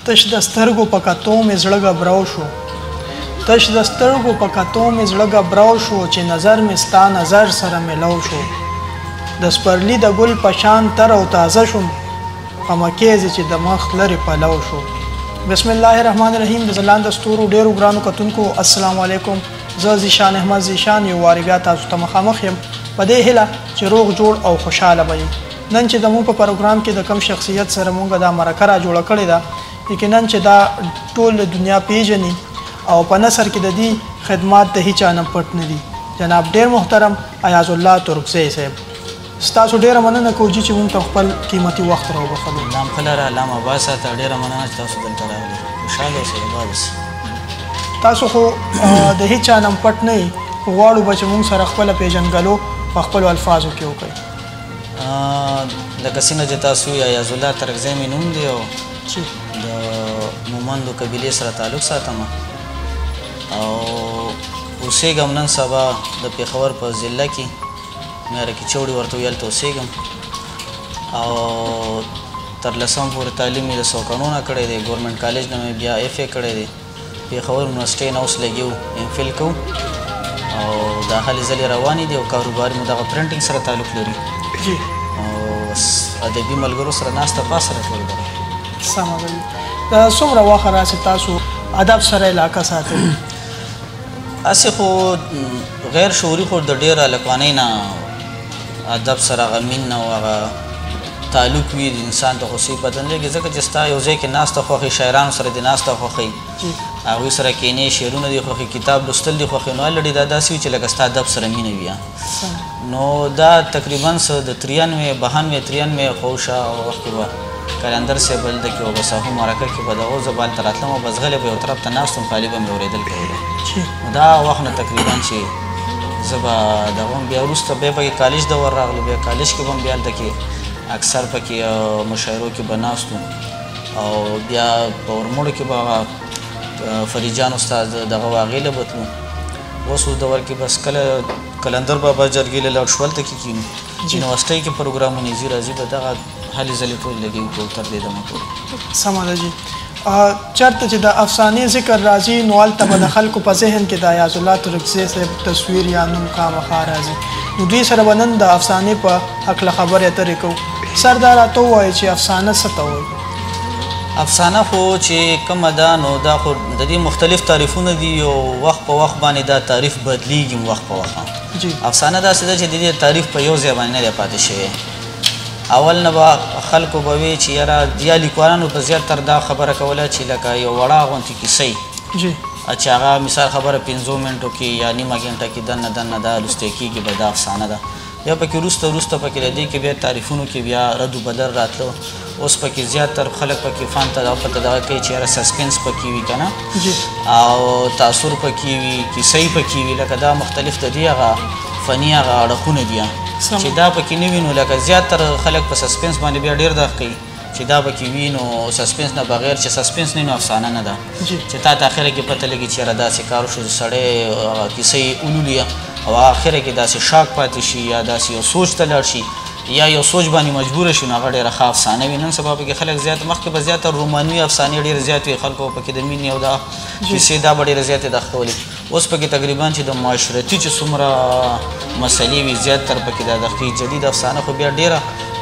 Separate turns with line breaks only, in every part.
تش د سترګو په کتو مې زړه غبراو شو تش د سترګو په کتو مې زړه غبراو شو چې نظر مې ستا نظر سره ملو شو د سپرلی د ګل په شان تر او تازه شوم په مکیز چې د مخ لري پلو شو بسم الله الرحمن الرحیم د زلان دستورو ډیرو ګرانو کتونکو السلام علیکم زه زیشان احمد زیشان یو واری بیا تاسو ته مخامخ یم په دې هیله چې روغ جوړ او خوشاله وئ نن چې زموږ په پروګرام کې د کم شخصیت سره مونږ دا مرکه را جوړه کړې ده یقینا چې دا ټول دنیا پیژني او په نثر کې د دې خدمات د هیچا نه پټ نه دي جناب ډیر محترم ایاز الله ترکزی صاحب ستاسو ډیره مننه کوم چې مونږ ته خپل قیمتي وخت راوبخلو
نام خلره علامه عباس ته ډیره مننه چې تاسو دلته راغلي خوشاله اوسئ بس
تاسو خو د هیچا نه پټ نه غواړو چې مونږ سره خپل پیژنګلو په خپل الفاظو کې وکړي
لکه څنګه چې تاسو ایاز الله ترکزی مې نوم دی او د مومندو قبیلې سره تعلق ساتم او اوسېږم نن سبا د پېښور په ضلع کې میاره کې چوړي ورته ویل ته اوسېږم او تر لسم پورې تعلیم مې د سوکانونه کړی دی ګورنمنټ کالج نه مې بیا اف اے کړی دی پېښور یونیورسټۍ نه اوس لګیو ایم فل کوو او دا هلې ځلې روانې دي او کاروبار مې دغه پرنټینګ سره تعلق لري او ادبي ملګرو سره ناسته پاسه راټول ده
سمه ده څومره وخت راسي تاسو ادب سره علاقه ساتئ
هسې خو غیر شعوري خو د ډېره هلکوانۍ نه ادب سره هغه مین نه او هغه تعلق وي د انسان ته خو صحیح پته نه لګي ځکه چې ستا یو ځای کې ناسته خوښوي شاعرانو سره دې ناسته خوښوي هغوی سره کښېنې شعرونه دې خوښوي کتاب لوستل دې خوښوي نو الډې دا داسې وي چې لکه ستا ادب سره مینه وي نو دا تقریبا څه د 93 خوشه وخت کې به کلندر صاحب هلته کې و به ساهو مرکه کې به دغو زه به هلته راتلم او بس غلی به یو طرف ته ناست وم خالي به مې اورېدل کولی نو دا وخت نه تقریبا چې زه به دغه بیا وروسته بیا پکې کالج دور راغلو بیا کالج کې به هم بیا هلته کې اکثر پکې مشاعرو کې به ناست او بیا په ورموړو کې به هغه فریجان استاد دغه واغې له به تلو اوس اوس دور کې بس کله کلندر بابا جرګې له لاډ شول ته کې کښېنو یونیورسټۍ کې پروګرامونه ځي راځي به دغه هلې ځلې ټول لګوي ټول تر دې دمه پورې
سمه ده جي چېرته چې د افسانې ذکر راځي نو هلته به د خلکو په ذهن کې د ایاز الله ترکزی صاحب تصویر یا نوم خامخا راځي نو دوی سره به نن د افسانې په هکله خبرې اترې کوو سر دا راته ووایي چې افسانه څه ته وایي
افسانه خو چې کومه ده نو دا خو د دې مختلف تعریفونه دي او وخت په وخت باندې دا تعریف بدلیږي وخت په وخت افسانه داسې ده چې د دې تعریف په یو ځای باندې نه دی پاتې شوی اول نه به خلکو به وي چې یاره یا لیکوالانو په زیاتر دا خبره کوله چې لکه یو وړه غوندې کیسۍ چې هغه مثال خبره 5 منټو کې یا نیمه ګنټه کې دننه دا لوستی کېږي به دا افسانه ده یا پکې وروسته پکې د دې کې بیا تعریفونو کې بیا رد و بدل راتلو اوس پکې زیاتر خلک پکې فن ته پته دغه کوي چې یاره سسپنس پکې وي که نه او تاثر پکې وي کیسۍ پکې وي لکه دا مختلف د دې هغه فني هغه اړخونه دي چې دا پکې نه وي نو لکه زیاتر خلک په سسپنس باندې بیا ډېر دغ کوي چې دا پکې وي نو سسپنس نه بغیر چې سسپنس نه نو افسانه نه ده چې تا ته اخره کې پته لګي چې یاره داسې کار وشو سړی کیسۍ ولولي او اخره کې داسې شاک پاتې شي یا داسې یو سوچ ته لاړ شي یا یو سوچ باندې مجبوره شي نو هغه ډېره ښه افسانه وي نن سبا پکې خلک زیات مخکې به زیاتر رومانوي افسانې ډېرې زیات وي خلکو پکې د مینې او دا کیسې دا به ډېرې زیاتې دغ کولې اوس پکې تقریبا چې د معاشرتي چې څومره مسلې وي زیاتر پکې دا دغ کېږي جدید افسانه خو بیا ډېره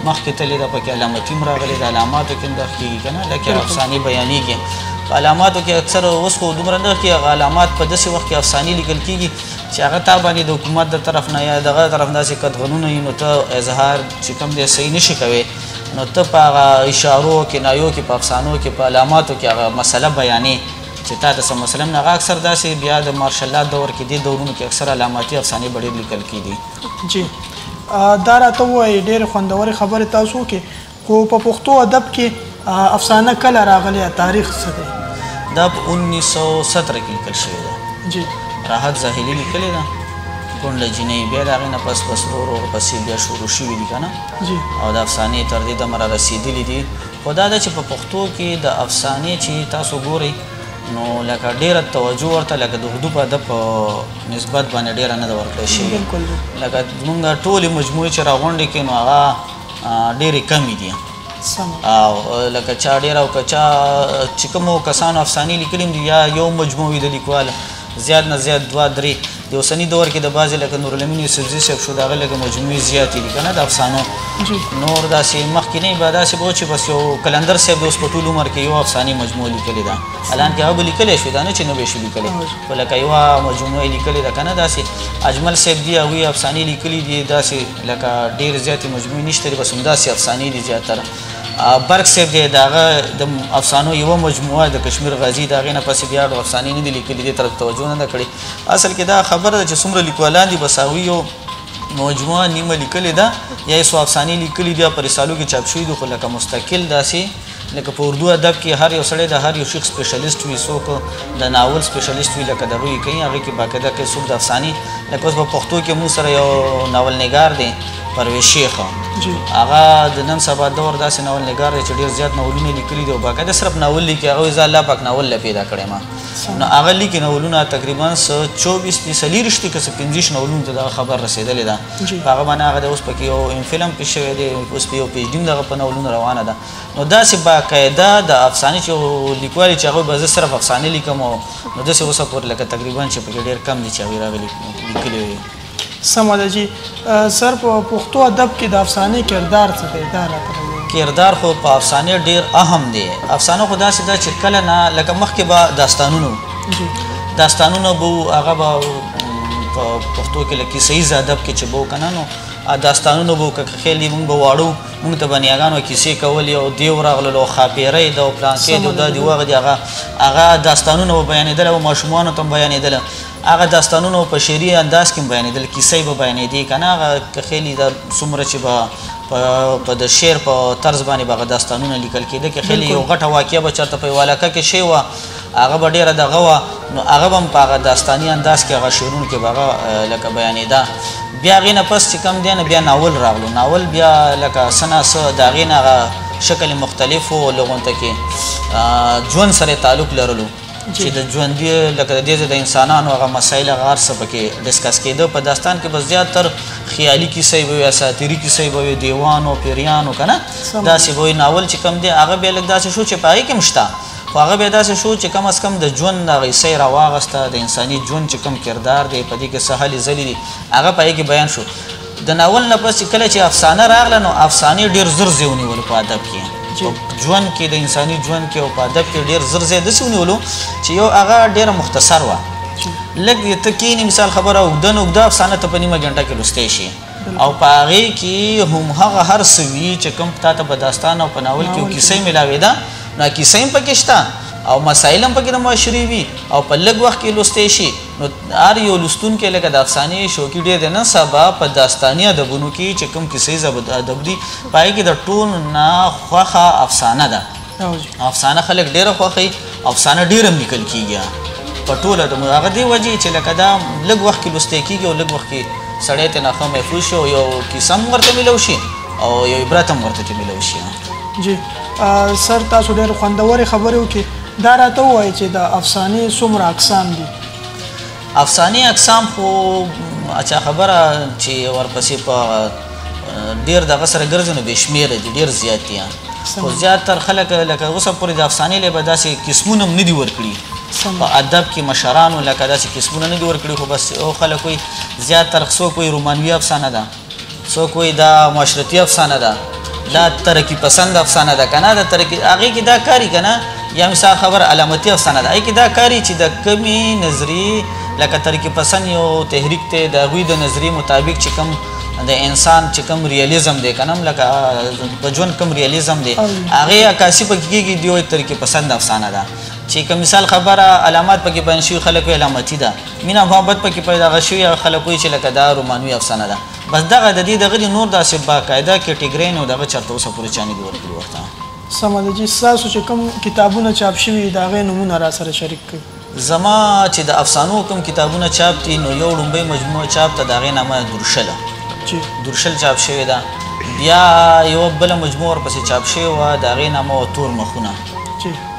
مخکې تللې ده پکې علامتي هم راغلې د علاماتو کې هم دغ کېږي که نه لکه افسانې بیانېږي په علاماتو کې اکثر اوس خو دومره نه کې هغه علامات په داسې وخت کې افسانې لیکل کېږي چې هغه تا باندې د حکومت د طرف نه یا دغه طرف داسې قدغنونه وي نو ته اظهار چې کوم دی صحیح نشي کوې نو ته په هغه اشارو کنایو کې په افسانو کې په علاماتو کې هغه مسله بیانې چې تا ته څه مسله نه هغه اکثر داسې بیا د مارشل لا دور کې دې دورونو کې اکثر علاماتي افسانې به ډېر لیکل کېدي
جی دا راته ووایي ډېرې خوندورې خبرې تاسو وکړې خو په پښتو ادب کې افسانه کله راغلی تاریخ څه دی
دا په 1917 کې لیکل شوې ده
جی
راحت زاهلي لیکلې ده کونډه جینۍ بیا د هغې نه پس ورو ورو پسې بیا شروع شوي دي که نه او د افسانې تر دې دمه را رسېدلي دي خو دا ده چې په پښتو کې د افسانې چې تاسو ګورئ نو لکه ډېره توجه ورته لکه د اردو په ادب په نسبت باندې ډېره نه ده ورکړی شوې لکه زمونږ ټولې مجموعې چې راغونډې کړي نو هغه ډېرې کمې دي او لکه چا ډېر او که چا چې کومو کسانو افسانې لیکلي دي یا یو مجموع وي د لیکوال زیات نه زیات 2-3 د اوسني دور کې د بعضې لکه نورالامین یوسفزي صاحب شو د هغه لږه مجموعې زیاتې دي که نه د افسانو نور داسې مخکې به داسې به و چې بس یو کلندر صاحب د اوس په ټول عمر کې یو افسانې مجموعه لیکلې ده حالانکې هغه به لیکلی شوې دا نه چې نه به یې شو لیکلی خو لکه یوه مجموعه یې لیکلې ده که نه داسې اجمل صاحب دي هغوی افسانې لیکلي دي داسې لکه ډېرې زیاتې مجموعې نشته دي بس همداسې افسانې دي زیاتره برق صاحب دی د هغه د افسانو یوه مجموعه د کشمیر غازي د هغې نه پسې بیا د افسانې نه دي لیکلي دې طرف توجه نه ده کړې اصل کې دا خبره ده چې څومره لیکوالان دي بس هغوی یو مجموعه نیمه لیکلې ده یا یې څو افسانې لیکلي دي په رسالو کې چاپ شوي دي خو لکه مستقل داسې لکه په اردو ادب کې هر یو سړی د هر یو شیخ سپیشلیسټ وي څوک د ناول سپیشلیسټ وي لکه د هغوی کوي هغې کې باقاعده کوي څوک د افسانې لکه اوس په پښتو کې موږ سره یو ناول نګار دی پرویز شیخ هغه د نن سبا دور داسې ناول نګار دی چې ډېر زیات ناولونه لیکلي دي او باقاعده صرف ناول لیکي هغه زه الله پاک ناول له پیدا کړی ما نو هغه لیکي ناولونه تقریبا 24 دي 40 دي که 15 ناولونو ته دغه خبر رسېدلې ده په هغه باندې هغه د اوس پکې یو فلم پېښ شوی دی اوس په یو پېچ ډي دغه په ناولونو روانه ده نو داسې باقاعده د افسانې چې لیکوال چې هغوی به زه صرف افسانې لیکم نو داسې اوسه پورې لکه تقریبا چې پکې ډېر کم دي چې هغوی راغلي لیکلي وي
سمه ده جي سر په پښتو ادب کې د افسانې کردار څه دی دا راته
کردار خو په افسانې ډېر اهم دی افسانه خو داسې ده چې کله نه لکه مخکې به داستانونه به هغه به په پښتو کې لکه کیسه ییز ادب کې چې به و که نه نو داستانونه به که خیل دي مونږ به واړو مونږ ته به نیاګانو کیسې کولې او دیو راغلل او ښاپېرۍ ده او پلانکې ده او دا دي وغه دي هغه داستانونه به بیانېدله او ماشومانو ته هم بیانېدله هغه داستانونه په شعري انداز کې هم بیانېدل کیسې به بیانېدې که نه هغه که خیلی دا څومره چې به په د شعر په طرز باندې به هغه داستانونه لیکل کېده که خیلی یو غټه واقعه به چېرته په یوه علاقه کې شوې وه هغه به ډېره دغه وه نو هغه به هم په هغه داستاني انداز کې هغه شعرونو کې به هغه لکه بیانېده بیا هغې نه پس چې کوم دی نه بیا ناول راغلو ناول بیا لکه څه نه څه د هغې نه هغه شکل مختلف و لغونته کې ژوند سره تعلق لرلو چې د ژوندي لکه د دې د انسانانو هغه مسایل هغه هر څه پکې ډسکس کېده په داستان کې بس زیاتر خیالي کیسې به وي اساطیري کیسې به وي دیوانو پیریانو که نه داسې به وي ناول چې کوم دی هغه بیا لږ داسې شو چې په هغې کې هم شته خو هغه بیا داسې شو چې کم از کم د ژوند هغه حصه یې راواغسته د انساني ژوند چې کوم کردار دی په دې کې څه هلې ځلې دي هغه په هغې کې بیان شو د ناول نه پس چې کله چې افسانه راغله نو افسانې ډېر زر ځای ونیولو په ادب کې په ژوند کې د انساني ژوند کې او په ادب کې ډېر زر ځای داسې ونیولو چې یو هغه ډېره مختصر وه لږ ته کښېنې مثال خبره اوږده افسانه ته په نیمه ګنټه کې لوستی شي او په هغې کې هم هغه هر څه وي چې کوم تا ته په داستان او په ناول کې یو کیسه یې میلاوېده نو کیسه هم پکې شته او مسایل هم پکې د معاشري وي او په لږ وخت کې لوستی شي نو هر یو لوستونکی لکه د افسانې شوقي ډېر دی نن سبا په داستاني ادبونو کې چې کوم کیسه ییز ادب دي په هغې کې د ټول نه خوښه افسانه ده افسانه خلک ډېره خوښوي افسانه ډېر هم لیکل کېږي په ټوله هغه دې وجې چې لکه دا لږ وخت کې لوستی کېږي او لږ وخت کې سړی ته نه ښه محفوظ شي او یو کیسه هم ورته میلو شي او یو عبرت هم ورته میلو شي
جی سر تاسو ډېر خوندورې خبرې وکړې دا راته ووایي چې د افسانې څومره اقسام دي
افسانې اقسام خو اچھا خبره چې ورپسې په ډېر دغه سره ګرځي نو بې شمېره دي ډېر زیات دي خو زیاتر خلک لکه اوسه پورې د افسانې لی به داسې قسمونه هم نه دي ورکړي په ادب کې مشرانو لکه داسې قسمونه نه دي ورکړي خو بس او خلک وایي زیاتر څوک وایي رومانوي افسانه ده څوک وایي دا معاشرتي افسانه ده دا ترقي پسند افسانه ده که نه د ترقي هغې کې دا کاري که نه یا مثال خبر علامتي افسانه ده هغې کې دا کاري چې د کمې نظري لکه ترقي پسند یو تحریک دی د هغوی د نظریې مطابق چې کوم د انسان چې کوم ریالیزم دی که نه لکه په ژوند کوم ریالیزم دی هغې عکاسي پکې کېږي دی وایي ترقي پسند افسانه ده چې که مثال خبره علامات پکې بیان شوي خلک وایي علامتي ده مینه محبت پکې پیدا شوي خلک وایي چې لکه دا رومانوي افسانه ده بس دغه د دې دغه نور داسې باقاعده کټګرۍ نو دغه چېرته اوسه پورې چا نه دي ورکړي ورته
سمه ده جي ستاسو چې کوم کتابونه چاپ شوي د هغې نومونه را سره شریک کړئ
زما چې د افسانو کوم کتابونه چاپ دي نو یو لومبۍ مجموعه چاپ ته د هغې نامه درشله درشل چاپ شوې ده بیا یوه بله مجموعه ورپسې چاپ شوې وه د هغې نامه وه تور مخونه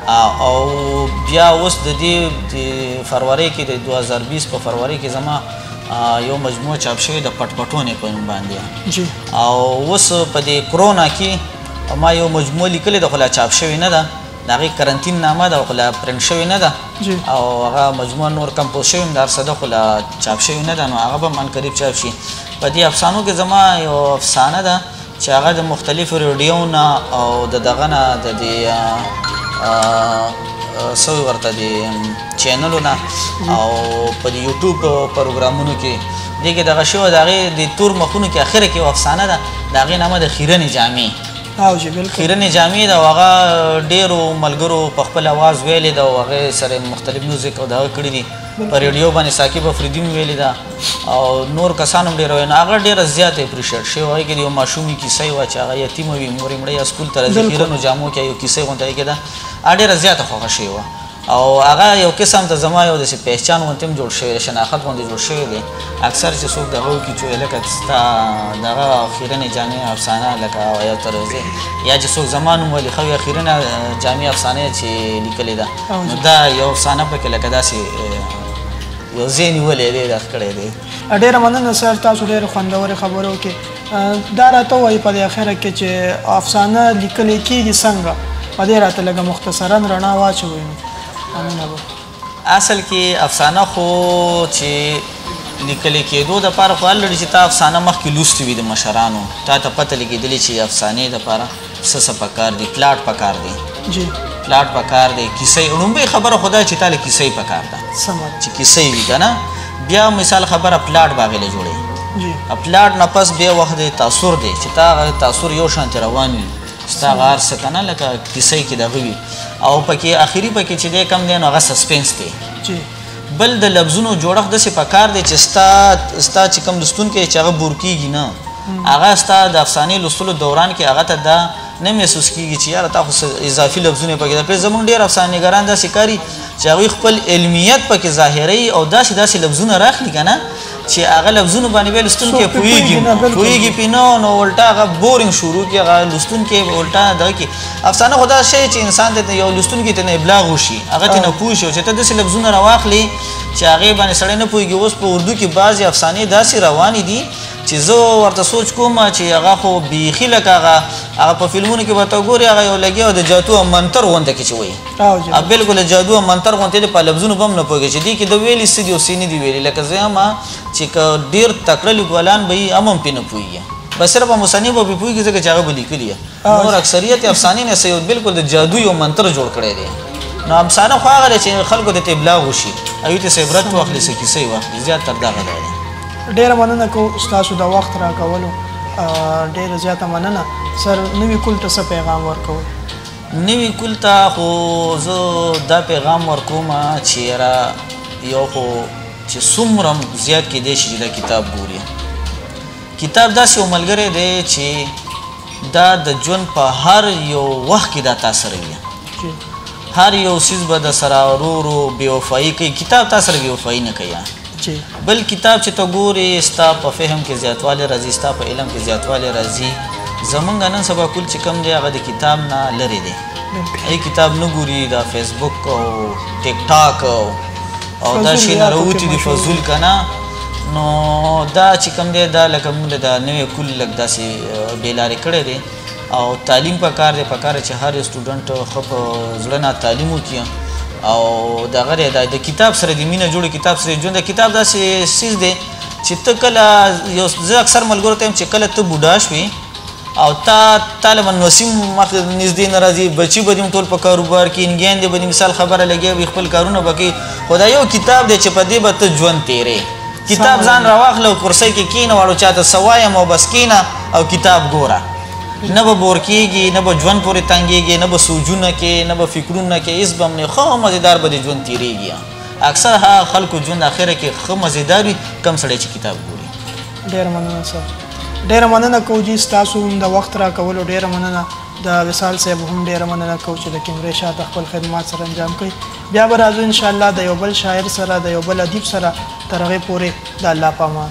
او بیا اوس د دې فروری کې د 2020 په فروری کې زما یو مجموعه چاپ شوې د پټ پټونې په نوم باندې او اوس په دې کرونا کې ما یو مجموعه لیکلې ده خو لا چاپ شوې نه ده د هغې کرنتین نامه ده خو لا پرنټ شوې نه ده او هغه مجموعه نور کمپوز شوې هم د هر څه ده خو لا چاپ شوې نه ده نو هغه به عنقریب چاپ شي په دې افسانو کې زما یو افسانه ده چې هغه د مختلفو ریډیو نه او د دغه نه د دې څه وایي ورته د چینلو نه او په د یوټیوب پروګرامونو کې دې کې دغه شوی د هغې د تور مخونو کې اخره کې یو افسانه ده د هغې نامه د خیرنې جامې خیرنې جامې ده او هغه ډېرو ملګرو په خپل اواز ویلې ده او هغې سره مختلف میوزیک او دغه کړي دي په ریډیو باندې ثاقب افریدي هم ویلې ده او نور کسان هم ډېر وایي نو هغه ډېره زیاته اپریشیټ شوې هغې کې د یو ماشومې کیسه وه چې هغه یتیمه وي مور یې مړه یا سکول ته راځي خیرنو جامو کې یو کیسه غونته هغې کې ده هغه ډېره زیاته خوښه شوې وه او هغه یو قسم ته زما یو داسې پهچان غوندې هم جوړ شوی دی شناخت غوندې جوړ شوی دی اکثر چې څوک دغه وکړي چې لکه ستا دغه خیرنې جامې افسانه لکه یو طرزې یا چې څوک زما نوم ولي ښه وي خیرنه جامې افسانه چې لیکلې ده نو دا یو افسانه پکې لکه داسې یو ځای نیولی دی دغه کړی دی
ډېره مننه سر تاسو ډېرې خوندورې خبرې وکړې دا راته ووایي په دې اخره کې چې افسانه لیکلی کېږي څنګه په دې راته لږه مختصرا رڼا واچوئ
اصل کې افسانه خو چې لیکلې کېدو دپاره خو هر لري چې تا افسانه مخکې لوستې وي د مشرانو تا ته پته لګېدلې چې افسانې دپاره څه پکار دي پلاټ پکار دی پلاټ پکار دی کیسه لومبۍ خبره خو دا چې تا له کیسه پکار ده چې کیسه وي که نه بیا مثال خبره پلاټ به هغې له جوړوي پلاټ نه پس بیا وخت دی تاثر دی چې تا هغه تاثر یو شانتې روان وي ستا هغه هر څه که نه لکه کیسه کې دغه وي او پکې اخري پکې چې دی کم دی نو هغه سسپینس دی بل د لفظونو جوړښت داسې پکار دی چې ستا چې کوم لوستونکی چې هغه بور کېږي نه هغه ستا د افسانې لوستلو دوران کې هغه ته دا نه محسوس کېږي چې یاره تا خو اضافي لفظونه پکې ده پرې زموږ ډېر افسانهګران داسې کاري چې هغوی خپل علمیت پکې ظاهروي او داسې لفظونه راخلي که نه چې هغه لفظونو باندې بیا لوستونکی پوهېږي پې نه نو الټا هغه بورینګ شروع کړي هغه لوستونکی الټا دغه کړي افسانه خو دا شی چې انسان ته یو لوستونکي ته نه ابلاغ وشي هغه ته نه پوه شي او چې ته داسې لفظونه راواخلې چې هغې باندې سړی نه پوهېږي اوس په اردو کې بعضې افسانې داسې روانې دي چې زه ورته سوچ کوم چې هغه خو بیخي لکه هغه په فلمونو کې به ته ګورې هغه یو لګیا او د جادو او منتر غونته کې چې وایي بلکل د جادو او منتر غونته دی په لفظونو به هم نه پوهېږي چې دې کې د ویلي څه دي او څه نه دي ویلي لکه زه یم چې که ډېر تکړه لیکوالان به وي هم پرې نه پوهېږي بس صرف مصنف به پرې پوهېږي ځکه چې هغه به لیکلي نور اکثریت افسانې نه څه بلکل د جادو یو منتر جوړ کړی دی نو افسانه خو هغه دی چې خلکو ته ابلاغ وشي هغوی ته څه عبرت واخلي څه کیسې واخلي زیات تر دغه دی
ډېره مننه کوو ستاسو د وخت راکولو ډېره زیاته مننه سر نوي کل ته څه پیغام ورکوئ
نوي کل ته خو زه دا پیغام ورکوم چې یاره یو خو چې څومره زیات کیدی شي چې دا کتاب ګوري کتاب داسې یو ملګری دی چې دا د ژوند په هر یو وخت کې دا تا سره وي هر یو څیز به د سره ورو ورو بېوفایي کوي کتاب تا سره بېوفایي نه کوي بل کتاب چې ته ګورې ستا په فهم کې زیاتوالی راځي ستا په علم کې زیاتوالی راځي زمونږ نن سبا کل چې کوم دی هغه د کتاب نه لرې دی هغې کتاب نه ګوري دا فیسبوک او ټیک ټاک او دا شیونه راوتي دي فضول که نه نو دا چې کوم دی دا لکه موږ د نوی کل لږ داسې بېلارې کړی دی او تعلیم پکار دی پکار چې هر یو سټوډنټ ښه په زړه نه تعلیم وکړي او دغه دی د کتاب سره د مینه جوړ کتاب سره ژوند د کتاب داسې څیز دی چې ته کله یو زه اکثر ملګرو ته یم چې کله ته بوډا شوې او تا له نسیم مخکې نږدې نه راځي بچي به دې ټول په کاروبار کې انګیان دې به دې مثال خبره لګیا وي خپل کارونه به کوي خو دا یو کتاب دی چې په دې به ته ژوند تېرې کتاب ځان راواخله او کرسۍ کې کښېنه واړو چاته څه وایم او بس کښېنه او کتاب ګوره نه به بور کېږي نه به ژوند پورې تنګېږي نه به سوچونه کې نه به فکرونه کې هېڅ به هم نه ښه مزېدار به دې ژوند تېرېږي اکثر هغه خلکو ژوند اخره کې ښه مزېدار وي کم سړی چې کتاب ګوري
ډېره مننه سر ډېره مننه کوو جي ستاسو د وخت راکولو ډېره مننه د وصال صاحب هم ډېره مننه کوو چې د کیمرې شاته خپل خدمات سره انجام کوي بیا به راځو انشاءالله د یو بل شاعر سره د یو بل ادیب سره تر هغې پورې د الله په امان